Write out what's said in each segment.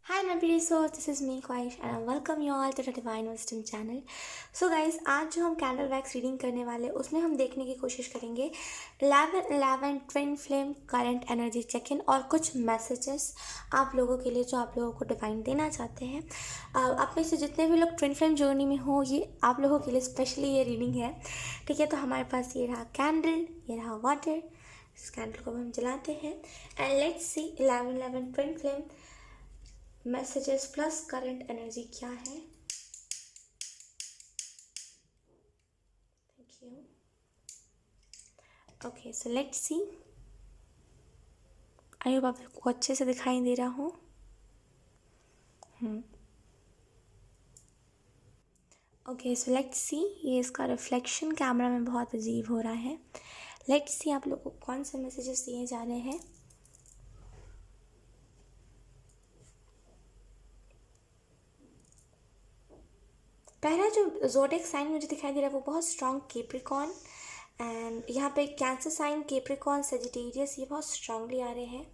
Hi my beauty soul, this is me Kwaish and I welcome you all to the Divine Wisdom channel. So guys, आज जो हम candle wax reading करने वाले हैं उसमें हम देखने की कोशिश करेंगे 11-11 twin flame current energy check in और कुछ मैसेजेस आप लोगों के लिए जो आप लोगों को डिवाइन देना चाहते हैं। आप में से जितने भी लोग ट्विन फ्लेम जर्नी में हो, ये आप लोगों के लिए स्पेशली ये रीडिंग है। ठीक है, तो हमारे पास ये रहा कैंडल, ये रहा वाटर। इस कैंडल को हम जलाते हैं and let's see 11-11 twin flame messages plus current energy क्या है। Thank you. Okay, so let's see. I hope आपको अच्छे से दिखाई दे रहा हो। Okay, so let's see. ये इसका रिफ्लेक्शन कैमरा में बहुत अजीब हो रहा है। लेट्स सी आप लोगों को कौन से मैसेजेस दिए जा रहे हैं। पहला जो ज़ोडिएक साइन मुझे दिखाई दे रहा है वो बहुत स्ट्रॉन्ग कैप्रिकॉर्न, एंड यहाँ पे कैंसर साइन, कैप्रिकॉर्न, सेजिटेरियस, ये बहुत स्ट्रांगली आ रहे हैं।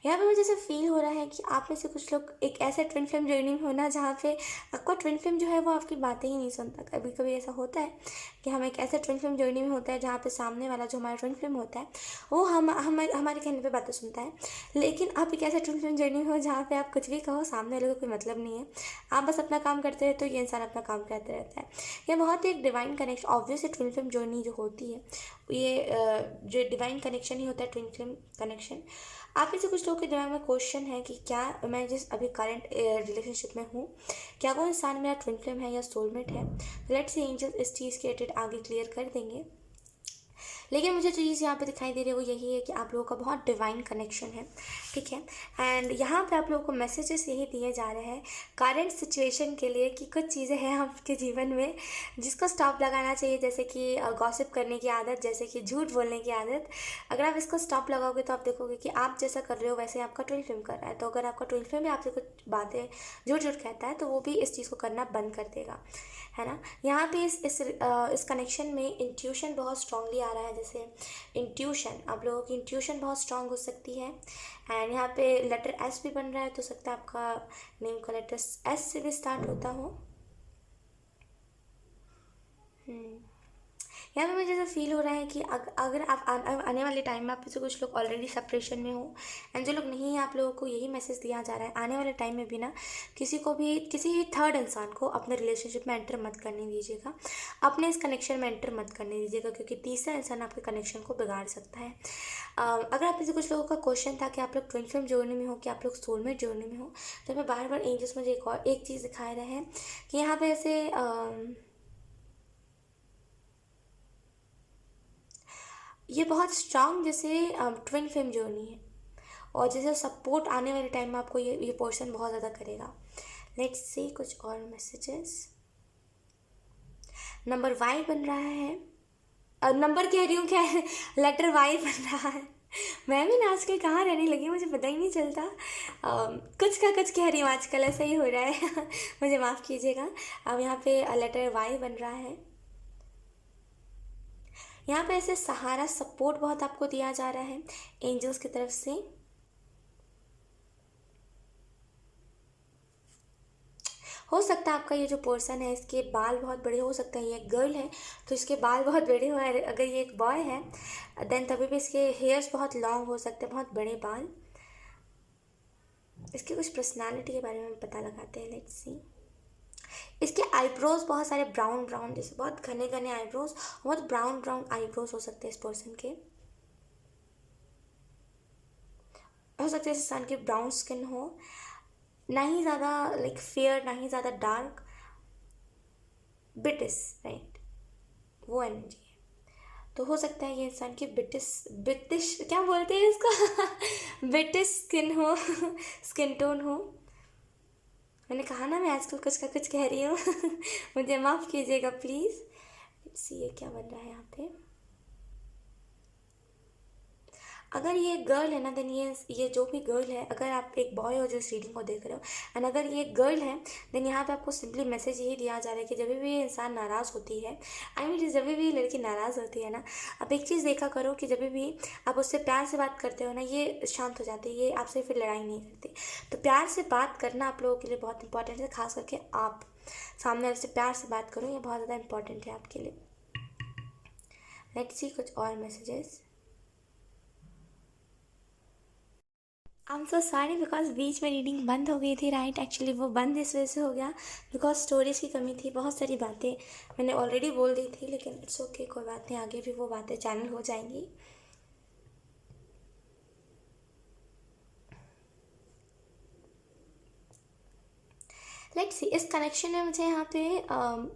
यहाँ पे मुझे ऐसा फील हो रहा है कि आप में से कुछ लोग एक ऐसे ट्विन फ्लेम जर्नी में होना जहाँ पे आपका ट्विन फ्लेम जो है वो आपकी बातें ही नहीं सुनता। कभी कभी ऐसा होता है कि हम एक ऐसे ट्विन फ्लेम जर्नी में होता है जहाँ पे सामने वाला जो हमारा ट्विन फ्लेम होता है वो हमारे कहने पे बातें सुनता है। लेकिन आप एक ऐसे ट्विन फ्लेम जर्नी में हो जहाँ पे आप कुछ भी कहो, सामने वाले को कोई मतलब नहीं है, आप बस अपना काम करते रहते हो, ये इंसान अपना काम करते रहता है। ये बहुत ही एक divine connection, obviously twin flame journey जो होती है ये जो डिवाइन कनेक्शन ही होता है, ट्विन फ्लेम कनेक्शन। आप में से कुछ लोगों के दिमाग में क्वेश्चन है कि क्या मैं जिस अभी करंट रिलेशनशिप में हूँ, क्या वो इंसान मेरा ट्विन फ्लेम है या सोलमेट है। लेट्स सी एंजल इस चीज़ के रिलेटेड आगे क्लियर कर देंगे। लेकिन मुझे जो चीज़ यहाँ पे दिखाई दे रही है वो यही है कि आप लोगों का बहुत डिवाइन कनेक्शन है। ठीक है, एंड यहाँ पे आप लोगों को मैसेजेस यही दिए जा रहे हैं करंट सिचुएशन के लिए कि कुछ चीज़ें हैं आपके जीवन में जिसको स्टॉप लगाना चाहिए, जैसे कि गॉसिप करने की आदत, जैसे कि झूठ बोलने की आदत। अगर आप इसको स्टॉप लगाओगे तो आप देखोगे कि आप जैसा कर रहे हो वैसे ही आपका ट्विन फ्लेम कर रहा है। तो अगर आपका ट्विन फ्लेम भी आपसे कुछ बातें झूठ झूठ कहता है तो वो भी इस चीज़ को करना बंद कर देगा, है ना। यहाँ पे इस कनेक्शन में इंट्यूशन बहुत स्ट्रांगली आ रहा है। जैसे इंट्यूशन, आप लोगों की इंट्यूशन बहुत स्ट्रांग हो सकती है। एंड यहाँ पे लेटर एस भी बन रहा है, तो सकता है आपका नेम का लेटर एस से भी स्टार्ट होता हो। यहाँ पे मुझे ऐसा फील हो रहा है कि अगर आप आने वाले टाइम में आप में से कुछ लोग ऑलरेडी सेपरेशन में हो, एंड जो लोग नहीं हैं आप लोगों को यही मैसेज दिया जा रहा है आने वाले टाइम में भी ना किसी को भी, किसी भी थर्ड इंसान को अपने रिलेशनशिप में एंटर मत करने दीजिएगा, अपने इस कनेक्शन में एंटर मत करने दीजिएगा, क्योंकि तीसरा इंसान आपके कनेक्शन को बिगाड़ सकता है। अगर आप में से कुछ लोगों का क्वेश्चन था कि आप लोग ट्विन फ्लेम जोड़ने में हो कि आप लोग सोलमेट जोड़ने में हो, तो मैं बार बार एंजल्स मुझे एक चीज़ दिखा रहे हैं कि यहाँ पे ऐसे ये बहुत स्ट्रांग जैसे ट्विन फ्लेम जर्नी है, और जैसे सपोर्ट आने वाले टाइम में आपको ये पोर्शन बहुत ज़्यादा करेगा। लेट्स सी कुछ और मैसेजेस। नंबर वाई बन रहा है, नंबर कह रही हूँ क्या है, लेटर वाई बन रहा है। मैं भी ना आजकल कहाँ रहने लगी मुझे पता ही नहीं चलता। कुछ का कुछ कह रही हूँ आजकल, ऐसा ही हो रहा है। मुझे माफ़ कीजिएगा। अब यहाँ पे लेटर वाई बन रहा है। यहाँ पे ऐसे सहारा, सपोर्ट बहुत आपको दिया जा रहा है एंजल्स की तरफ से। हो सकता है आपका ये जो पर्सन है इसके बाल बहुत बड़े हो सकते हैं, ये एक गर्ल है तो इसके बाल बहुत बड़े हुए हैं। अगर ये एक बॉय है देन तभी भी इसके हेयर्स बहुत लॉन्ग हो सकते हैं, बहुत बड़े बाल। इसकी कुछ पर्सनालिटी के बारे में पता लगाते हैं। Let's see. इसके आईब्रोज बहुत सारे ब्राउन ब्राउन, जैसे बहुत घने घने आईब्रोज, बहुत ब्राउन ब्राउन आईब्रोज हो सकते हैं इस पर्सन के। हो सकता है इस इंसान की ब्राउन स्किन हो, ना ही ज़्यादा लाइक फेयर, ना ही ज़्यादा डार्क, बिटिस, राइट, वो एनर्जी है। तो हो सकता है ये इंसान की बिटिस, बिटिश क्या बोलते हैं इसको, बिटिस स्किन हो, स्किन टोन हो। मैंने कहा ना मैं आजकल कुछ का कुछ कह रही हूँ। मुझे माफ़ कीजिएगा प्लीज़। सी ये क्या बन रहा है यहाँ पे। अगर ये गर्ल है ना, देन ये जो भी गर्ल है, अगर आप एक बॉय हो जो इस रीडिंग को देख रहे हो, एंड अगर ये गर्ल है, देन यहाँ पे आपको सिंपली मैसेज यही दिया जा रहा है कि जब भी ये इंसान नाराज़ होती है, आई मीन जब भी लड़की नाराज़ होती है ना, आप एक चीज़ देखा करो कि जब भी आप उससे प्यार से बात करते हो ना, ये शांत हो जाती है, ये आपसे फिर लड़ाई नहीं करती। तो प्यार से बात करना आप लोगों के लिए बहुत इंपॉर्टेंट है, खास करके आप सामने वाले से प्यार से बात करो, ये बहुत ज़्यादा इंपॉर्टेंट है आपके लिए। लेट्स सी कुछ और messages. I am so sorry because बीच में रीडिंग बंद हो गई थी, राइट। एक्चुअली वो बंद इस वजह से हो गया बिकॉज स्टोरेज की कमी थी। बहुत सारी बातें मैंने ऑलरेडी बोल दी थी, लेकिन इट्स ओके, कोई बात नहीं, आगे भी वो बातें चैनल हो जाएंगी। लेट्स सी, इस कनेक्शन में मुझे यहाँ पे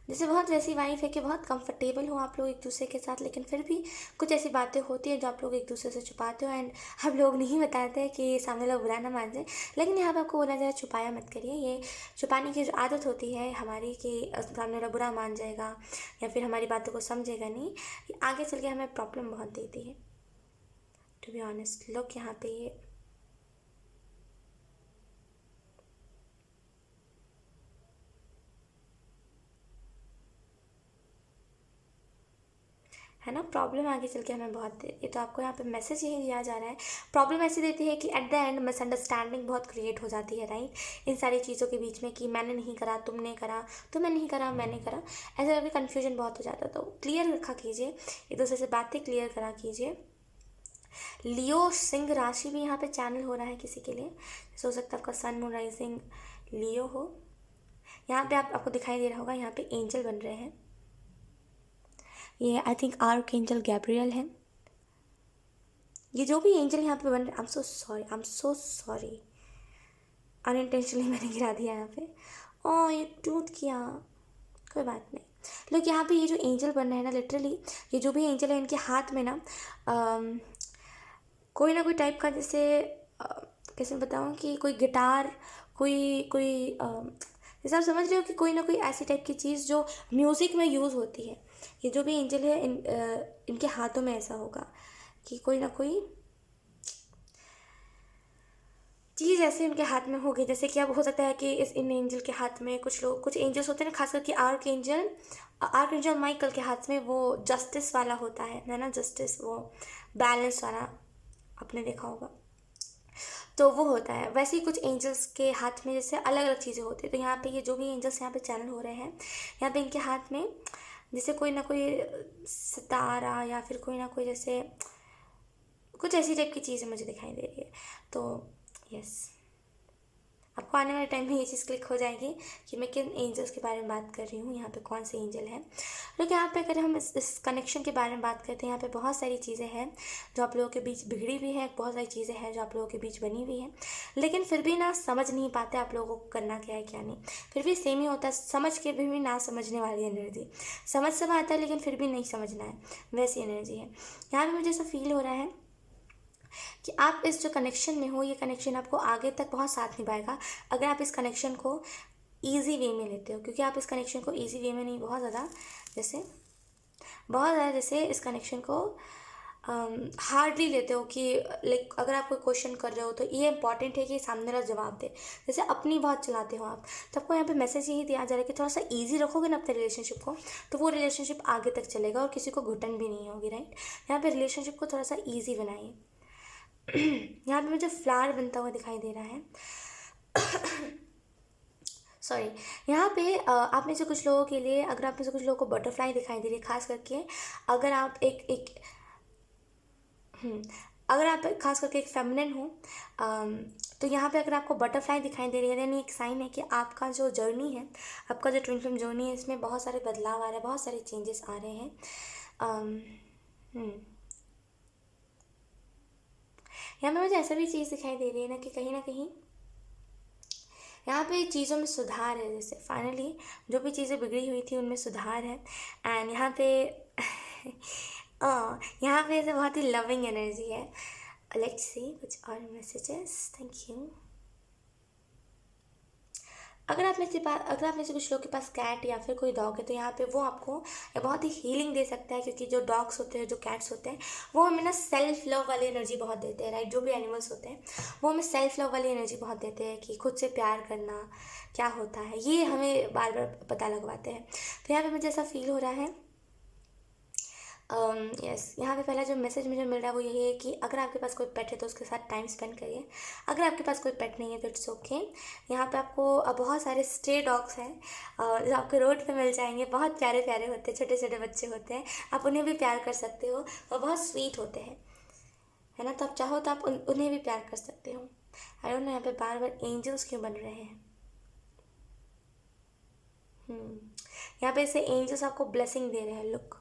जैसे बहुत वैसी वाइफ है कि बहुत कंफर्टेबल हो आप लोग एक दूसरे के साथ, लेकिन फिर भी कुछ ऐसी बातें होती हैं जो आप लोग एक दूसरे से छुपाते हो, एंड आप लोग नहीं बताते हैं कि सामने लोग बुरा ना मान जाए। लेकिन यहाँ पे आपको बोला जाए छुपाया मत करिए, ये छुपाने की जो आदत होती है हमारी कि सामने वाला बुरा मान जाएगा या फिर हमारी बातों को समझेगा नहीं, ये आगे चल के हमें प्रॉब्लम बहुत देती है। टू बी ऑनेस्ट, लोग यहाँ पे ये है ना, प्रॉब्लम आगे चल के हमें बहुत दे। ये तो आपको यहाँ पे मैसेज यही दिया जा रहा है। प्रॉब्लम ऐसी देती है कि एट द एंड मिसअंडरस्टैंडिंग बहुत क्रिएट हो जाती है, राइट, इन सारी चीज़ों के बीच में कि मैंने नहीं करा, तुमने करा, तुमने नहीं करा, मैंने करा, ऐसे करके कन्फ्यूजन बहुत हो जाता है। तो क्लियर रखा कीजिए, एक दूसरे से बातें क्लियर करा कीजिए। लियो सिंह राशि भी यहाँ पे चैनल हो रहा है किसी के लिए, जैसे हो सकता है आपका सन मून राइजिंग लियो हो। यहाँ पे आपको दिखाई दे रहा होगा, यहाँ पे एंजल बन रहे हैं, ये I think arc angel Gabriel है। ये जो भी एंजल यहाँ पे बन रहे, आई एम सो सॉरी, अनइंटेंशनली मैंने गिरा दिया यहाँ पे। ओ ये टूट किया, कोई बात नहीं। लोग यहाँ पे ये जो एंजल बन रहे हैं ना, लिटरली ये जो भी एंजल है इनके हाथ में ना कोई ना कोई टाइप का, जैसे कैसे बताऊँ कि कोई गिटार, कोई कोई जैसे आप समझ रहे हो कि कोई ना कोई ऐसी टाइप की चीज़ जो म्यूज़िक में यूज़ होती है। ये जो भी एंजल है इनके हाथों में ऐसा होगा कि कोई ना कोई चीज़ ऐसे उनके हाथ में होगी, जैसे कि अब हो सकता है कि इन एंजल के हाथ में कुछ एंजल्स होते हैं ना, खास करके आर्क एंजल माइकल के हाथ में वो जस्टिस वाला होता है ना, जस्टिस, वो बैलेंस वाला, आपने देखा होगा, तो वो होता है। वैसे ही कुछ एंजल्स के हाथ में जैसे अलग अलग चीज़ें होती है। तो यहाँ पे ये जो भी एंजल्स यहाँ पे चैनल हो रहे हैं, यहाँ पे इनके हाथ में जैसे कोई ना कोई सितारा या फिर कोई ना कोई जैसे कुछ ऐसी टाइप की चीज़ें मुझे दिखाई दे रही है। तो यस, आपको आने वाले टाइम में ये चीज़ क्लिक हो जाएगी कि मैं किन एंजल्स के बारे में बात कर रही हूँ, यहाँ पे कौन से एंजल हैं। लोग यहाँ पे अगर हम इस कनेक्शन के बारे में बात करते हैं, यहाँ पे बहुत सारी चीज़ें हैं जो आप लोगों के बीच बिगड़ी हुई है, बहुत सारी चीज़ें हैं जो आप लोगों के बीच बनी हुई है, लेकिन फिर भी ना समझ नहीं पाते आप लोगों को करना क्या है क्या नहीं। फिर भी सेम ही होता है, समझ के भी ना समझने वाली एनर्जी, समझ सब आता है लेकिन फिर भी नहीं समझना है, वैसी एनर्जी है। यहाँ पर मुझे ऐसा फील हो रहा है कि आप इस जो कनेक्शन में हो, ये कनेक्शन आपको आगे तक बहुत साथ निभाएगा अगर आप इस कनेक्शन को ईजी वे में लेते हो। क्योंकि आप इस कनेक्शन को ईजी वे में नहीं, बहुत ज़्यादा जैसे इस कनेक्शन को हार्डली लेते हो कि लाइक अगर आप कोई क्वेश्चन कर रहे हो तो ये इंपॉर्टेंट है कि सामने वाला जवाब दे, जैसे अपनी बहुत चलाते हो आप। तो आपको यहाँ पे मैसेज यही दिया जा रहा है कि थोड़ा सा ईजी रखोगे ना अपने रिलेशनशिप को, तो वो रिलेशनशिप आगे तक चलेगा और किसी को घुटन भी नहीं होगी, राइट। यहाँ पे रिलेशनशिप को थोड़ा सा ईजी बनाइए। यहाँ पे मुझे फ्लावर बनता हुआ दिखाई दे रहा है। सॉरी, यहाँ पे आप में से कुछ लोगों के लिए, अगर आप में से कुछ लोगों को बटरफ्लाई दिखाई दे रही है, खास करके अगर आप अगर आप खास करके एक फेमिनिन हो, तो यहाँ पे अगर आपको बटरफ्लाई दिखाई दे रही है, यानी एक साइन है कि आपका जो जर्नी है, आपका जो ट्विन फ्लेम जर्नी है, इसमें बहुत सारे बदलाव आ रहे हैं, बहुत सारे चेंजेस आ रहे हैं। यहाँ पे मुझे ऐसा भी चीज़ दिखाई दे रही है ना कहीं यहाँ पे चीज़ों में सुधार है, जैसे फाइनली जो भी चीज़ें बिगड़ी हुई थी उनमें सुधार है। एंड यहाँ पे यहाँ पे ऐसे बहुत ही लविंग एनर्जी है। लेट्स सी कुछ और मैसेजेस। Thank you. अगर आप में से कुछ लोग के पास कैट या फिर कोई डॉग है तो यहाँ पे वो आपको बहुत ही हीलिंग दे सकता है, क्योंकि जो डॉग्स होते हैं, जो कैट्स होते हैं, वो हमें ना सेल्फ लव वाली एनर्जी बहुत देते हैं, राइट। जो भी एनिमल्स होते हैं वो हमें सेल्फ लव वाली एनर्जी बहुत देते हैं कि खुद से प्यार करना क्या होता है, ये हमें बार बार पता लगवाते हैं। तो यहाँ पे मुझे ऐसा फील हो रहा है। यस, यहाँ पे पहला जो मैसेज मुझे मिल रहा है वो यही है कि अगर आपके पास कोई पेट है तो उसके साथ टाइम स्पेंड करिए। अगर आपके पास कोई पेट नहीं है तो इट्स ओके। यहाँ पे आपको बहुत सारे स्ट्रे डॉग्स हैं जो आपको रोड पे मिल जाएंगे। बहुत प्यारे प्यारे होते हैं, छोटे छोटे बच्चे होते हैं, आप उन्हें भी प्यार कर सकते हो और बहुत स्वीट होते हैं, है ना। तो आप चाहो तो आप उन्हें भी प्यार कर सकते हो। आई डोंट नो यहाँ पे बार बार एंजल्स क्यों बन रहे हैं। यहाँ पे ऐसे एंजल्स आपको ब्लेसिंग दे रहे हैं। लुक,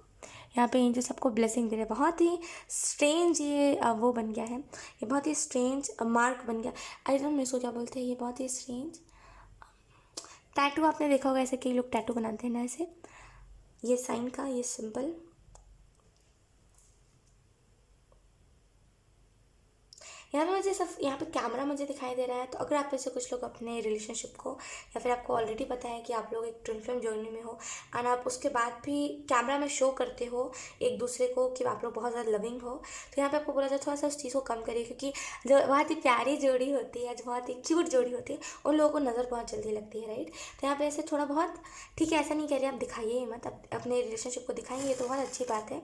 यहाँ पे एंजल्स आपको ब्लेसिंग दे रहे हैं। बहुत ही स्ट्रेंज ये वो बन गया है, ये बहुत ही स्ट्रेंज मार्क बन गया। आई डोंट नो इसको क्या बोलते हैं, ये बहुत ही स्ट्रेंज टैटू। आपने देखा होगा ऐसे कई लोग टैटू बनाते हैं ना, ऐसे ये साइन का ये सिंबल। यहाँ पे मुझे सब, यहाँ पे कैमरा मुझे दिखाई दे रहा है। तो अगर आप में से कुछ लोग अपने रिलेशनशिप को, या फिर आपको ऑलरेडी पता है कि आप लोग एक ट्विन फ्लेम जर्नी में हो और आप उसके बाद भी कैमरा में शो करते हो एक दूसरे को कि आप लोग बहुत ज़्यादा लविंग हो, तो यहाँ पे आपको बोला जाए थोड़ा सा उस चीज़ को कम करिए, क्योंकि जो बहुत ही प्यारी जोड़ी होती है, जो बहुत ही क्यूट जोड़ी होती है, उन लोगों को नज़र बहुत जल्दी लगती है, राइट। तो यहाँ पे ऐसे थोड़ा बहुत, ठीक है, ऐसा नहीं कह रहे आप दिखाइए ही मत, अपने रिलेशनशिप को दिखाएंगे तो बहुत अच्छी बात है,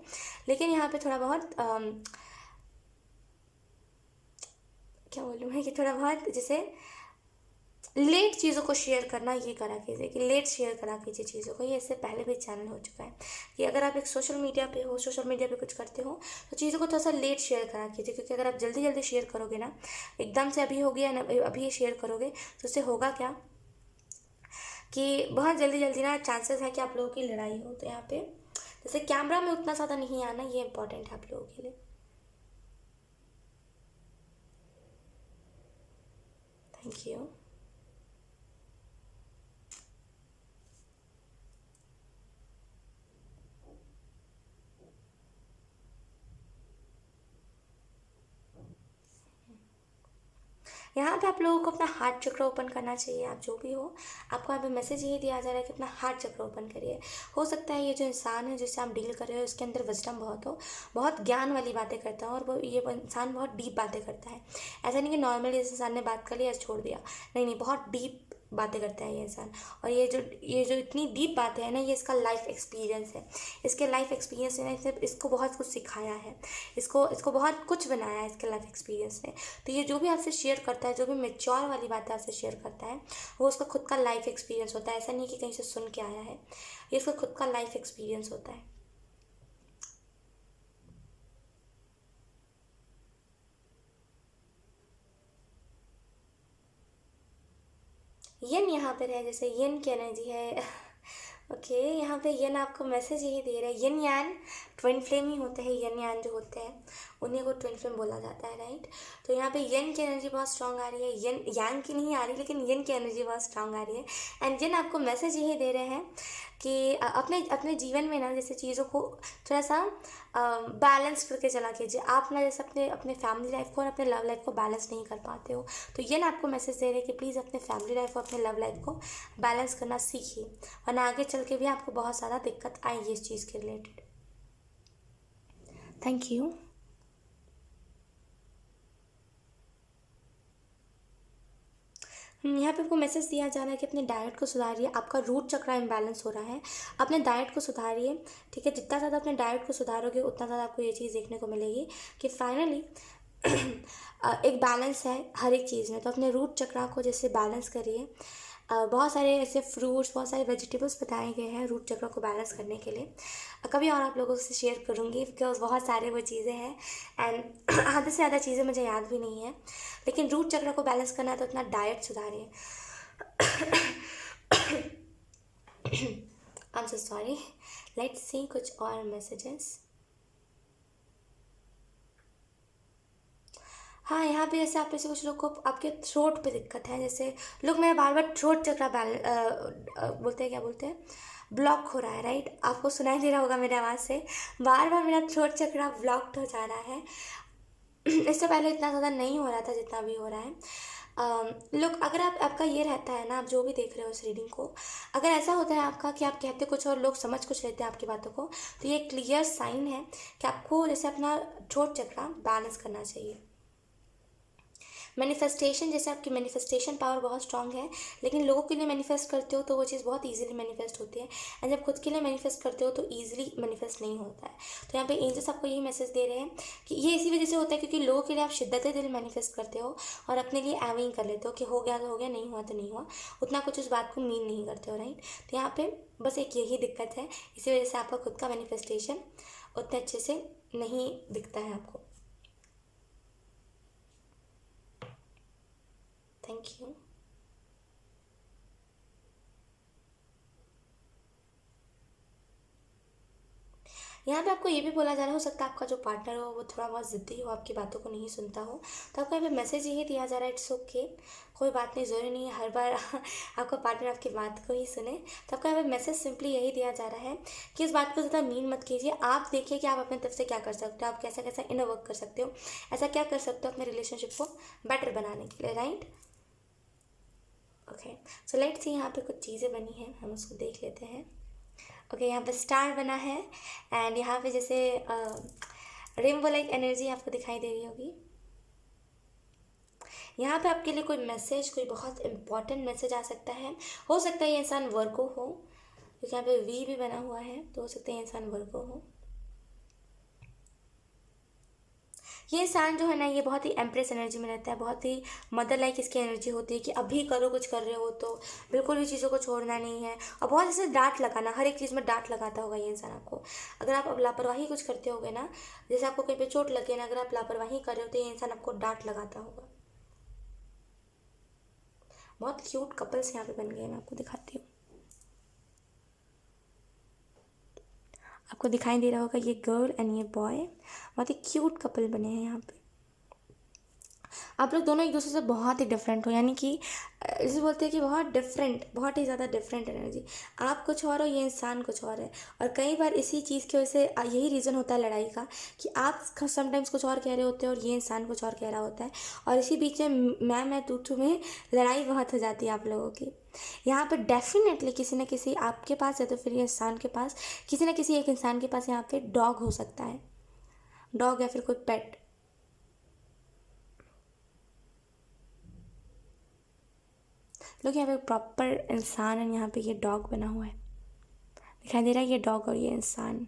लेकिन यहाँ पे थोड़ा बहुत क्या बोलूँ मैं, कि थोड़ा बहुत जैसे लेट चीज़ों को शेयर करना ये करा कीजिए, कि लेट शेयर करा कीजिए चीज़ों को। ये इससे पहले भी चैनल हो चुका है कि अगर आप एक सोशल मीडिया पे हो, सोशल मीडिया पे कुछ करते हो तो चीज़ों को थोड़ा सा लेट शेयर करा कीजिए, क्योंकि अगर आप जल्दी जल्दी शेयर करोगे ना, एकदम से अभी हो गया ना, अभी शेयर करोगे तो उससे होगा क्या कि बहुत जल्दी जल्दी ना चांसेस है कि आप लोगों की लड़ाई हो। तो यहाँ पे जैसे कैमरा में उतना ज़्यादा नहीं आना, ये इंपॉर्टेंट है आप लोगों के लिए। Thank you. यहाँ पे आप लोगों को अपना हार्ट चक्र ओपन करना चाहिए। आप जो भी हो, आपको यहाँ पे मैसेज यही दिया जा रहा है कि अपना हार्ट चक्र ओपन करिए। हो सकता है ये जो इंसान है जिससे आप डील कर रहे हो इसके अंदर विजडम बहुत हो, बहुत ज्ञान वाली बातें करता है, और वो इंसान बहुत डीप बातें करता है। ऐसा नहीं कि नॉर्मली इस इंसान ने बात कर लिया छोड़ दिया, नहीं नहीं, बहुत डीप बातें करता है ये इंसान। और ये जो इतनी डीप बातें हैं ना, ये इसका लाइफ एक्सपीरियंस है। इसके लाइफ एक्सपीरियंस ने इसको बहुत कुछ सिखाया है, इसको बहुत कुछ बनाया है इसके लाइफ एक्सपीरियंस ने। तो ये जो भी आपसे शेयर करता है, जो भी मेच्योर वाली बातें आपसे शेयर करता है, वो उसका खुद का लाइफ एक्सपीरियंस होता है। ऐसा नहीं कि कहीं से सुन के आया है, ये इसका खुद का लाइफ एक्सपीरियंस होता है। यन यहाँ पर है, जैसे यन की एनर्जी है। ओके यहाँ पे यन आपको मैसेज यही दे रहा है। यन यान ट्विन फ्लेम ही होते हैं। यन यान जो होते हैं उन्हीं को ट्विन फ्लेम बोला जाता है, राइट। तो यहाँ पे यन की एनर्जी बहुत स्ट्रांग आ रही है, यन यांग की नहीं आ रही, लेकिन यन की एनर्जी बहुत स्ट्रांग आ रही है। एंड यन आपको मैसेज यही दे रहे हैं कि अपने अपने जीवन में ना जैसे चीज़ों को थोड़ा सा बैलेंस करके चला कीजिए। आप ना जैसे अपने अपने फैमिली लाइफ को और अपने लव लाइफ को बैलेंस नहीं कर पाते हो, तो ये ना आपको मैसेज दे रहे हैं कि प्लीज़ अपने फैमिली लाइफ और अपने लव लाइफ को बैलेंस करना सीखिए, वरना आगे चल के भी आपको बहुत ज़्यादा दिक्कत आएगी इस चीज़ के रिलेटेड। Thank you. यहाँ पे आपको मैसेज दिया जा रहा है कि अपने डाइट को सुधारिए। आपका रूट चक्र इम्बैलेंस हो रहा है, अपने डाइट को सुधारिए, ठीक है। जितना ज़्यादा अपने डाइट को सुधारोगे उतना ज़्यादा आपको ये चीज़ देखने को मिलेगी कि फाइनली एक बैलेंस है हर एक चीज़ में। तो अपने रूट चक्र को जैसे बैलेंस करिए। बहुत सारे ऐसे फ्रूट्स, बहुत सारे वेजिटेबल्स बताए गए हैं रूट चक्र को बैलेंस करने के लिए। कभी और आप लोगों से शेयर करूँगी, बिकॉज बहुत सारे वो चीज़ें हैं एंड आधे से ज़्यादा चीज़ें मुझे याद भी नहीं है। लेकिन रूट चक्र को बैलेंस करना है तो अपना डाइट सुधारिए। I am so sorry. Let's see कुछ और मैसेजेस। हाँ, यहाँ पे जैसे आप में से कुछ लोग को आपके थ्रोट पे दिक्कत है। जैसे लोग मेरा बार बार थ्रोट चक्र बोलते हैं, क्या बोलते हैं, ब्लॉक हो रहा है, राइट। आपको सुनाई दे रहा होगा मेरे आवाज़ से, बार बार मेरा थ्रोट चक्र ब्लॉक्ड हो जा रहा है। इससे पहले इतना ज़्यादा नहीं हो रहा था जितना भी हो रहा है। लुक, अगर आपका ये रहता है ना, आप जो भी देख रहे हो इस रीडिंग को, अगर ऐसा होता है आपका कि आप कहते कुछ और लोग समझ कुछ लेते हैं आपकी बातों को, तो ये क्लियर साइन है कि आपको जैसे अपना थ्रोट चक्रा बैलेंस करना चाहिए। मैनिफेस्टेशन, जैसे आपकी मैनिफेस्टेशन पावर बहुत स्ट्रांग है, लेकिन लोगों के लिए मैनिफेस्ट करते हो तो वो चीज़ बहुत इजीली मैनिफेस्ट होती है, एंड जब खुद के लिए मैनिफेस्ट करते हो तो इजीली मैनिफेस्ट नहीं होता है। तो यहाँ पे एंजल्स आपको यही मैसेज दे रहे हैं कि ये इसी वजह से होता है क्योंकि लोगों के लिए आप शिद्दत दिल मैनिफेस्ट करते हो और अपने लिए एवे ही कर लेते हो कि हो गया तो हो गया, नहीं हुआ तो नहीं हुआ, उतना कुछ उस बात को मीन नहीं करते हो, राइट। तो यहाँ पे बस एक यही दिक्कत है, इसी वजह से आपका खुद का मैनिफेस्टेशन उतने अच्छे से नहीं दिखता है आपको। Thank you. यहाँ पे आपको ये भी बोला जा रहा है, हो सकता है आपका जो पार्टनर हो वो थोड़ा बहुत ज़िद्दी हो, आपकी बातों को नहीं सुनता हो, तो आपको यहाँ पे मैसेज यही दिया जा रहा है, इट्स ओके, कोई बात नहीं, ज़रूरी नहीं है हर बार आपका पार्टनर आपकी बात को ही सुने। तो आपको यहाँ पे मैसेज सिंपली यही दिया जा रहा है कि इस बात को ज़्यादा मीन मत कीजिए, आप देखिए कि आप अपने तरफ से क्या कर सकते हो, आप कैसा कैसा इनर वर्क कर सकते हो, ऐसा क्या कर सकते हो अपने रिलेशनशिप को बेटर बनाने के लिए, right. Okay, so let's see, यहाँ पे कुछ चीज़ें बनी हैं, हम उसको देख लेते हैं। ओके, यहाँ पे स्टार बना है, एंड यहाँ पे जैसे रेनबो लाइक एनर्जी आपको दिखाई दे रही होगी। यहाँ पे आपके लिए कोई मैसेज, कोई बहुत इंपॉर्टेंट मैसेज आ सकता है, हो सकता है ये इंसान वर्गो हो, क्योंकि यहाँ पे वी भी बना हुआ है, तो हो सकता है ये इंसान वर्गो हो। ये इंसान जो है ना, ये बहुत ही एम्प्रेस एनर्जी में रहता है, बहुत ही मदर लाइक इसकी एनर्जी होती है कि अभी करो, कुछ कर रहे हो तो बिल्कुल भी चीज़ों को छोड़ना नहीं है, और बहुत ऐसे डांट लगाना, हर एक चीज़ में डांट लगाता होगा ये इंसान आपको। अगर आप अब लापरवाही कुछ करते होगे ना, जैसे आपको कहीं पे चोट लगे ना, अगर आप लापरवाही कर रहे हो तो ये इंसान आपको डांट लगाता होगा। बहुत क्यूट कपल्स यहाँ पे बन गए, मैं आपको दिखाती हूँ। आपको दिखाई दे रहा होगा ये गर्ल एंड ये बॉय, बहुत ही क्यूट कपल बने हैं यहाँ पे। आप लोग दोनों एक दूसरे से बहुत ही डिफरेंट हो, यानी कि इसे बोलते हैं कि बहुत डिफरेंट, बहुत ही ज़्यादा डिफरेंट एनर्जी। आप कुछ और हो, ये इंसान कुछ और है, और कई बार इसी चीज़ की वजह से यही रीज़न होता है लड़ाई का, कि आप समटाइम्स कुछ और कह रहे होते हैं और ये इंसान कुछ और कह रहा होता है, और इसी बीच में मैं तू में लड़ाई बहुत हो जाती है आप लोगों की। यहाँ पर डेफिनेटली किसी न किसी आपके पास है, तो फिर ये इंसान के पास, किसी न किसी एक इंसान के पास यहाँ पे डॉग हो सकता है, डॉग या फिर कोई पेट। लोग यहाँ पे प्रॉपर इंसान है, यहाँ पे ये डॉग बना हुआ है, दिखाई दे रहा है ये डॉग और ये इंसान।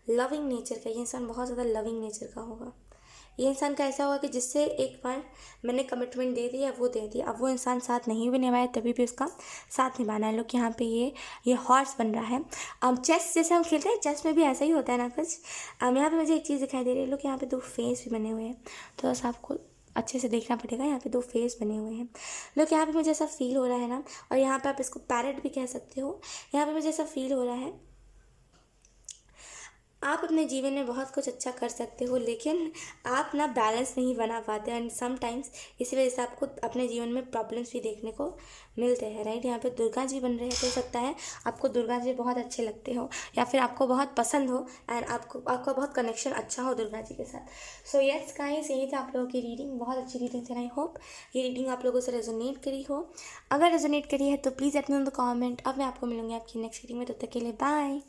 लविंग नेचर का, ये इंसान बहुत ज़्यादा लविंग नेचर का होगा। ये इंसान का ऐसा होगा कि जिससे एक बार मैंने कमिटमेंट दे दी, वो दे दी, अब वो इंसान साथ नहीं भी निभाए तभी भी उसका साथ निभाना है। लोग यहाँ पे ये हॉर्स बन रहा है। अब चेस जैसे हम खेलते हैं, चेस में भी ऐसा ही होता है ना कुछ। यहाँ पे मुझे एक चीज़ दिखाई दे रही है, लोग यहाँ पे 2 फेस भी बने हुए हैं, तो बस आपको अच्छे से देखना पड़ेगा। यहाँ पे 2 फेस बने हुए हैं। लोग यहाँ पे मुझे ऐसा फील हो रहा है ना, और यहाँ पे आप इसको पैरेट भी कह सकते हो। यहाँ पे मुझे ऐसा फील हो रहा है आप अपने जीवन में बहुत कुछ अच्छा कर सकते हो, लेकिन आप ना बैलेंस नहीं बना पाते, एंड समटाइम्स इसी वजह से आपको अपने जीवन में प्रॉब्लम्स भी देखने को मिलते हैं, राइट। यहाँ पे दुर्गा जी बन रहे हैं, तो हो सकता है आपको दुर्गा जी बहुत अच्छे लगते हो, या फिर आपको बहुत पसंद हो, एंड आपका बहुत कनेक्शन अच्छा हो दुर्गा जी के साथ। सो यस गाइस, यही था आप लोगों की रीडिंग, बहुत अच्छी रीडिंग थी। आई होप ये रीडिंग आप लोगों से रेजोनेट करी हो। अगर रेजोनेट करी है तो please let me know in the comment. अब मैं आपको मिलूंगी आपकी नेक्स्ट रीडिंग में, तब तक के लिए बाय।